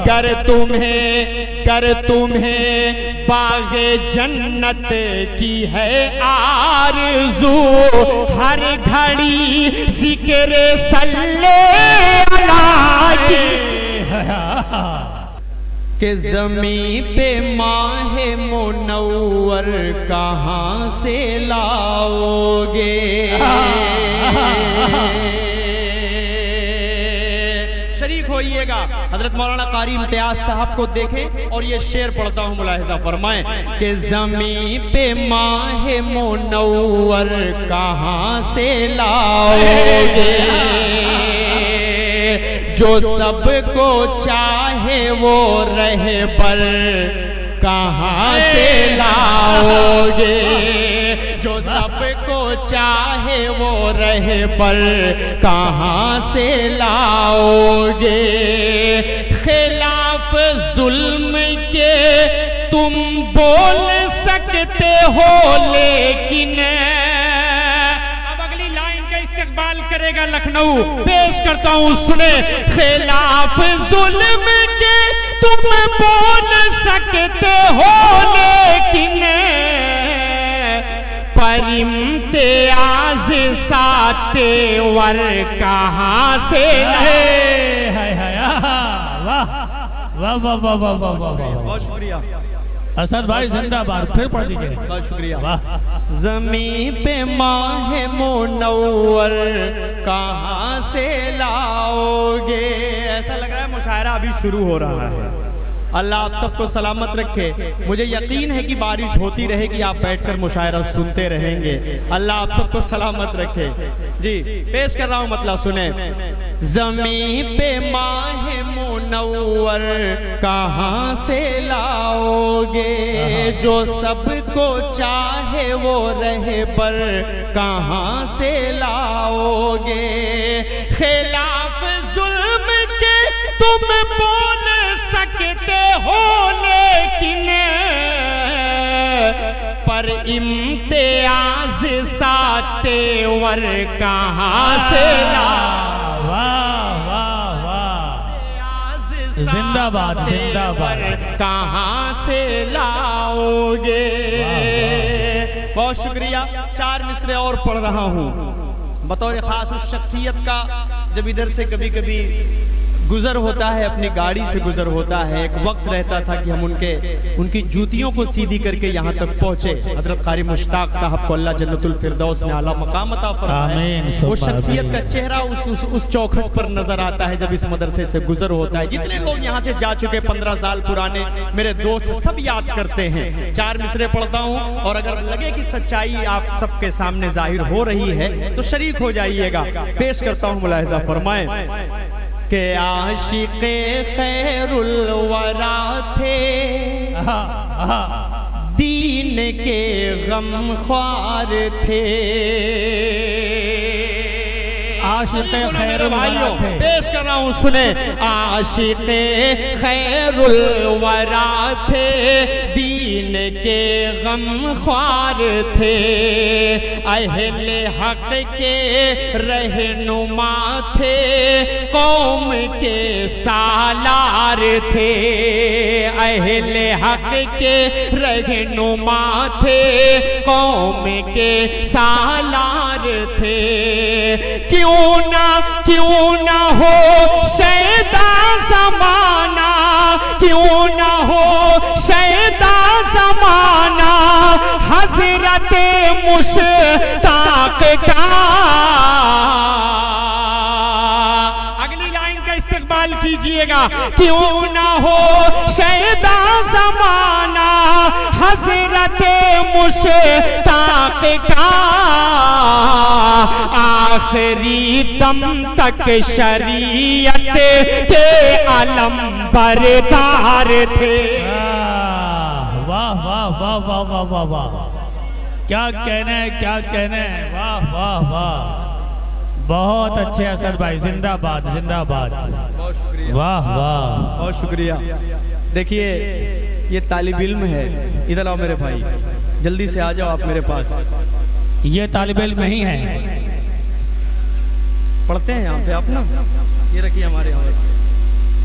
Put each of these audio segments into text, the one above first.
گر تمہیں باغ جنت کی ہے آرزو، ہر گھڑی ذکر صلی اللہ کی، کہ زمین پہ ماہ منور کہاں سے لاؤ گے؟ شریک ہوئیے گا، حضرت مولانا قاری امتیاز صاحب کو دیکھیں اور یہ شعر پڑھتا ہوں، ملاحظہ فرمائیں کہ زمین پہ ماہ منور کہاں سے لاؤ گے؟ جو سب کو چاہے وہ رہبر کہاں سے لاؤ گے؟ جو سب کو چاہے وہ رہبر کہاں سے لاؤ گے؟ خلاف ظلم کے تم بول سکتے ہو لیکن، کرے گا لکھنؤ، پیش کرتا ہوں سنے، خلاف ظلم کے تم بول سکتے ہو لیکن، پر امتیاز ساتے ور کہاں سے لائے؟ بہت شکریہ اسد بھائی، زندہ بار پھر پڑھ دیجئے۔ بہت شکریہ۔ زمین پہ ماہ منور کہاں سے لاؤ گے؟ ایسا لگ رہا ہے مشاعرہ ابھی شروع ہو رہا ہے۔ اللہ آپ سب کو سلامت رکھے۔ مجھے یقین ہے کہ بارش ہوتی رہے گی، آپ بیٹھ کر مشاعرہ سنتے رہیں گے۔ اللہ آپ سب کو سلامت رکھے۔ جی پیش کر رہا ہوں مطلب سنیں۔ زمین پہ ماہ منور کہاں سے لاؤ گے؟ جو سب کو چاہے وہ رہبر کہاں سے لاؤ گے؟ خلاف ظلم کے تم بول سکتے ہو لیکن، پر امتیاز ساتے ور کہاں سے لاؤ؟ زندہ باد، زندہ باد، کہاں سے لاؤ گے؟ بہت شکریہ۔ 4 مصرے اور پڑھ رہا ہوں بطور خاص اس شخصیت کا جب ادھر سے کبھی کبھی گزر ہوتا ہے، اپنی گاڑی سے گزر ہوتا ہے۔ ایک وقت رہتا تھا کہ ہم ان کی جوتیوں کو سیدھی کر کے یہاں تک پہنچے۔ حضرت قاری مشتاق صاحب کو اللہ جنت الفردوس میں اعلیٰ مقام عطا فرمائے۔ وہ شخصیت کا چہرہ اس چوکھٹ پر نظر آتا ہے جب اس مدرسے سے گزر ہوتا ہے۔ جتنے لوگ یہاں سے جا چکے 15 سال پرانے میرے دوست سب یاد کرتے ہیں۔ 4 مصرے پڑھتا ہوں اور اگر لگے کہ سچائی آپ سب کے سامنے ظاہر ہو رہی ہے تو شریک ہو جائیے گا۔ پیش کرتا ہوں، ملاحظہ فرمائیں کہ عاشق خیر الورا تھے، دین کے غم خوار تھے۔ عاشق خیر الورا تھے، پیش کر رہا ہوں سنیں۔ عاشق خیر الورا تھے، دین کے غم خوار تھے، اہل حق کے رہنما تھے، قوم کے سالار تھے، اہل حق کے رہنما تھے، قوم کے سالار تھے۔ کیوں نہ ہو شیدا زمانہ، کیوں نہ ہو شیدا زمانہ، حضرت مشتاق کا۔ اگلی لائن کا استقبال کیجئے گا۔ کیوں نہ ہو شیدا زمانہ، حضرت مشتاق کا، آخری دم تک شریعت کے علم بردار تھے۔ واہ واہ واہ واہ واہ واہ واہ، کیا کہنا ہے، کیا کہنا ہے، واہ واہ واہ، بہت اچھے اسد بھائی، زندہ باد، زندہ باد، بہت شکریہ، واہ واہ، بہت شکریہ۔ دیکھیے یہ طالب علم ہے، ادھر آؤ میرے بھائی، جلدی سے آ جاؤ آپ میرے پاس۔ یہ طالب علم ہی ہیں، پڑھتے ہیں یہاں پہ آپ نا، یہ رکھیے ہمارے یہاں سے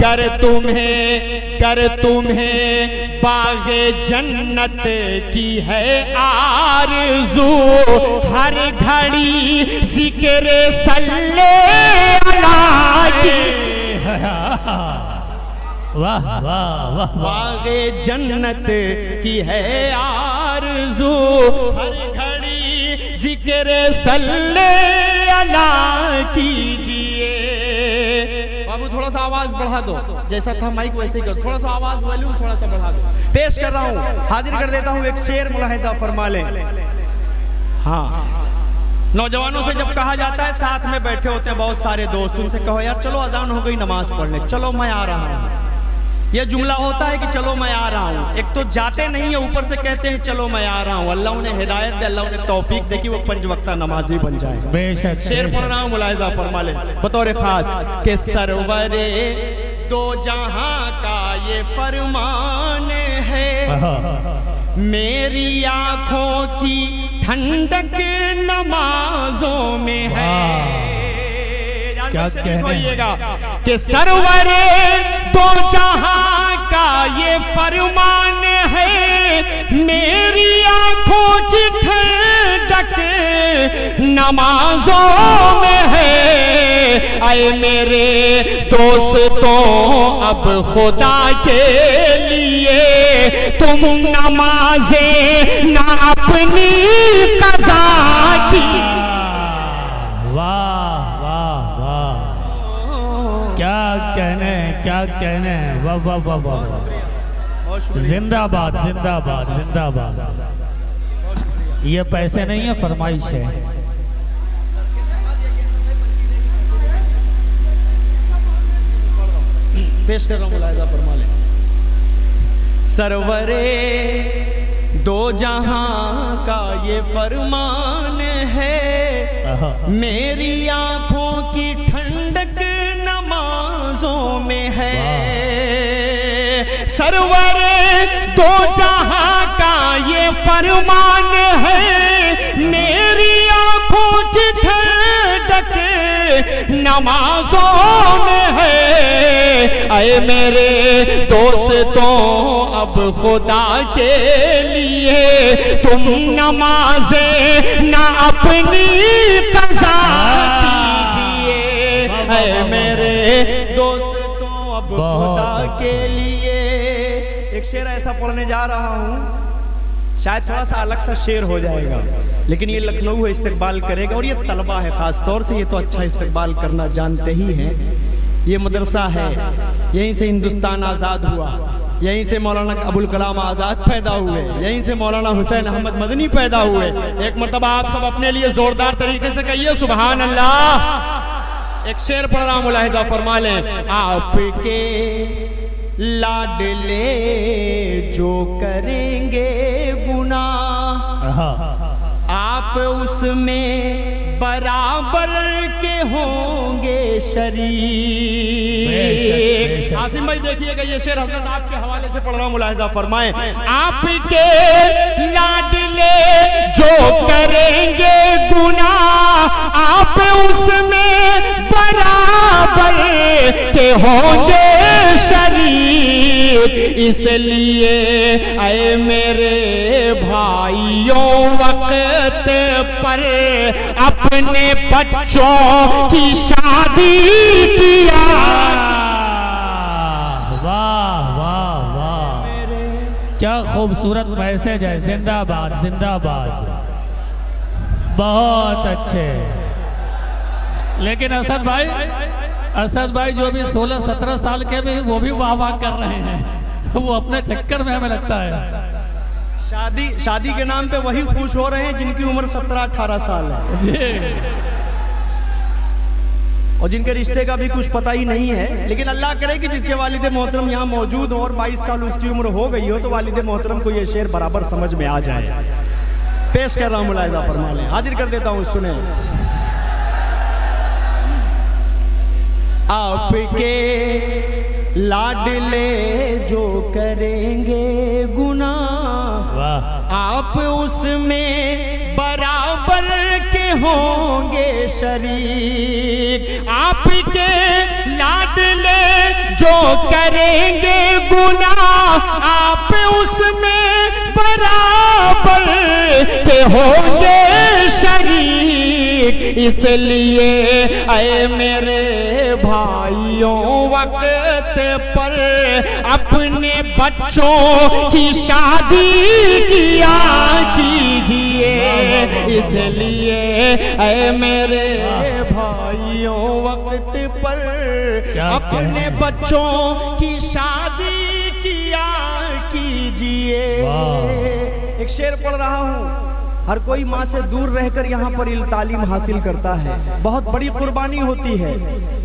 گر تمہیں باغ جنت کی ہے آرزو ہر گھڑی ذکر صلی اللہ کی واہ واہ واہ باغ جنت کی ہے آرزو ہر گھڑی ذکر صلی اللہ کیجئے. بابو تھوڑا سا آواز بڑھا دو، جیسا تھا مائک ویسے ہی کرو، تھوڑا سا آواز والیوم تھوڑا سا بڑھا دو. پیش کر رہا ہوں، حاضر کر دیتا ہوں ایک شعر، ملاحظہ فرما لیں. ہاں نوجوانوں سے جب کہا جاتا ہے، ساتھ میں بیٹھے ہوتے ہیں بہت سارے دوست، ان سے کہو یار چلو اذان ہو گئی نماز پڑھنے، چلو میں آ رہا ہوں. یہ جملہ ہوتا ہے کہ چلو میں آ رہا ہوں. ایک تو جاتے نہیں ہیں، اوپر سے کہتے ہیں چلو میں آ رہا ہوں. اللہ انہیں ہدایت دے، اللہ انہیں توفیق دے کہ وہ 5 وقتہ نمازی بن جائے. بے شک شعر پڑھ رہا ہوں، ملاحظہ فرما لیں بطور خاص کہ سرور دو جہاں کا یہ فرمان ہے، میری آنکھوں کی ٹھنڈک نمازوں میں ہے. کیا کہنے گا کہ سرور دو جہاں کا یہ فرمان ہے، میری آنکھوں کی ٹھنڈک نمازوں میں ہے. اے میرے دوستوں اب خدا کے لیے تم نمازیں نہ اپنی قضا کی. واہ واہ واہ کیا کہنے واہ واہ واہ واہ. زندہ باد زندہ باد زندہ باد. یہ پیسے نہیں ہیں، فرمائش ہے. پیش کر رہا ہوں، ملاحظہ فرما لیں. سرور دو جہاں کا یہ فرمان ہے، میری آنکھوں کی ٹھنڈک نمازوں میں ہے. سرور دو جہاں کا یہ فرمان ہے، میری آنکھوں کی ٹھنڈک نمازوں میں ہے. اے میرے دوستوں اب خدا کے لیے تم نمازیں نہ اپنی قضا کیجئے. اے میرے دوستوں اب خدا کے لیے. ایک شعر ایسا پڑھنے جا رہا ہوں، شاید تھوڑا سا الگ سا شعر ہو جائے گا، لیکن یہ لکھنؤ ہے، استقبال کرے گا. اور یہ طلبہ ہے خاص طور سے، یہ تو اچھا استقبال کرنا جانتے ہی ہیں. یہ مدرسہ ہے، یہیں سے ہندوستان آزاد ہوا، یہیں سے مولانا ابوالکلام آزاد پیدا ہوئے، یہیں سے مولانا حسین احمد مدنی پیدا ہوئے. ایک مرتبہ آپ سب اپنے لیے زوردار طریقے سے کہیے سبحان اللہ. ایک شعر پڑھ رہا ہوں، ملاحظہ فرما لیں. آپ کے لاڈلے جو کریں گے گناہ، آپ اس میں برابر کے ہوں گے شریک. عاصم بھائی دیکھیے گا، یہ شعر حضرت آپ کے حوالے سے پڑھ رہا ہوں، ملاحظہ فرمائیں. آپ کے لاڈلے جو کریں گے گناہ، آپ اس میں برابر کے ہوں گے شریک. اس لیے اے میرے بھائیوں وقت پر اپنے بچوں کی شادی کیا. واہ واہ واہ کیا خوبصورت میسج ہے. زندہ باد زندہ باد. بہت اچھے. لیکن اسد بھائی جو بھی 16-17 سال کے بھی وہ بھی واہ واہ کر رہے ہیں. وہ اپنے چکر میں ہمیں لگتا ہے شادی کے نام پہ وہی خوش ہو رہے ہیں جن کی عمر 17-18 سال ہے اور جن کے رشتے کا بھی کچھ پتہ ہی نہیں ہے. لیکن اللہ کرے کہ جس کے والد محترم یہاں موجود ہوں اور 22 سال اس کی عمر ہو گئی ہو تو والد محترم کو یہ شعر برابر سمجھ میں آ جائے. پیش کر رہا ہوں، ملاحظہ فرما لیں. حاضر کر دیتا ہوں، سنیں. آپ کے لاڈلے جو کریں گے گناہ، آپ اس میں برابر کے ہوں گے شریک. آپ کے لاڈلے جو کریں گے گناہ آپ اس میں برابر کہ ہوں گے شریک، اس لیے اے میرے بھائیوں وقت پر اپنے بچوں کی شادی کیا کیجئے، اس لیے اے میرے بھائیوں وقت پر اپنے بچوں کی شادی کیا کیجئے۔ ایک شعر پڑھ رہا ہوں، ہر کوئی ماں سے دور رہ کر یہاں پر تعلیم حاصل کرتا ہے، بہت بڑی قربانی ہوتی ہے،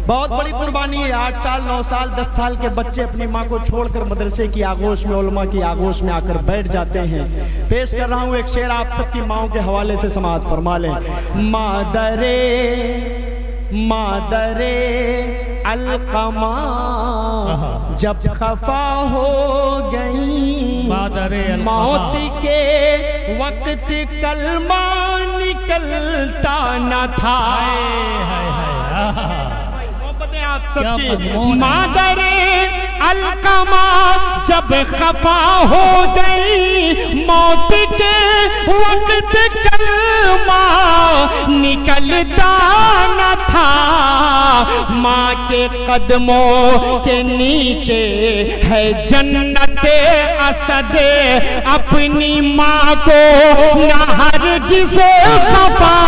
بہت بڑی قربانی ہے۔ 8 سال 9 سال 10 سال کے بچے اپنی ماں کو چھوڑ کر مدرسے کی آغوش میں، علماء کی آغوش میں آ کر بیٹھ جاتے ہیں۔ پیش کر رہا ہوں ایک شعر، آپ سب کی ماؤں کے حوالے سے سماعت فرما لیں۔ مادرے القمہ جب خفا ہو گئی، موت کے وقت کلمہ نکلتا نہ تھا۔ محبتیں آپ سب کی۔ مادرے القمہ جب خفا ہو گئی، موت کے وقت کلمہ نکلتا نہ تھا، ماں کے قدموں کے نیچے ہے جنت اسد، اپنی ماں کو نہ ہرگز خفا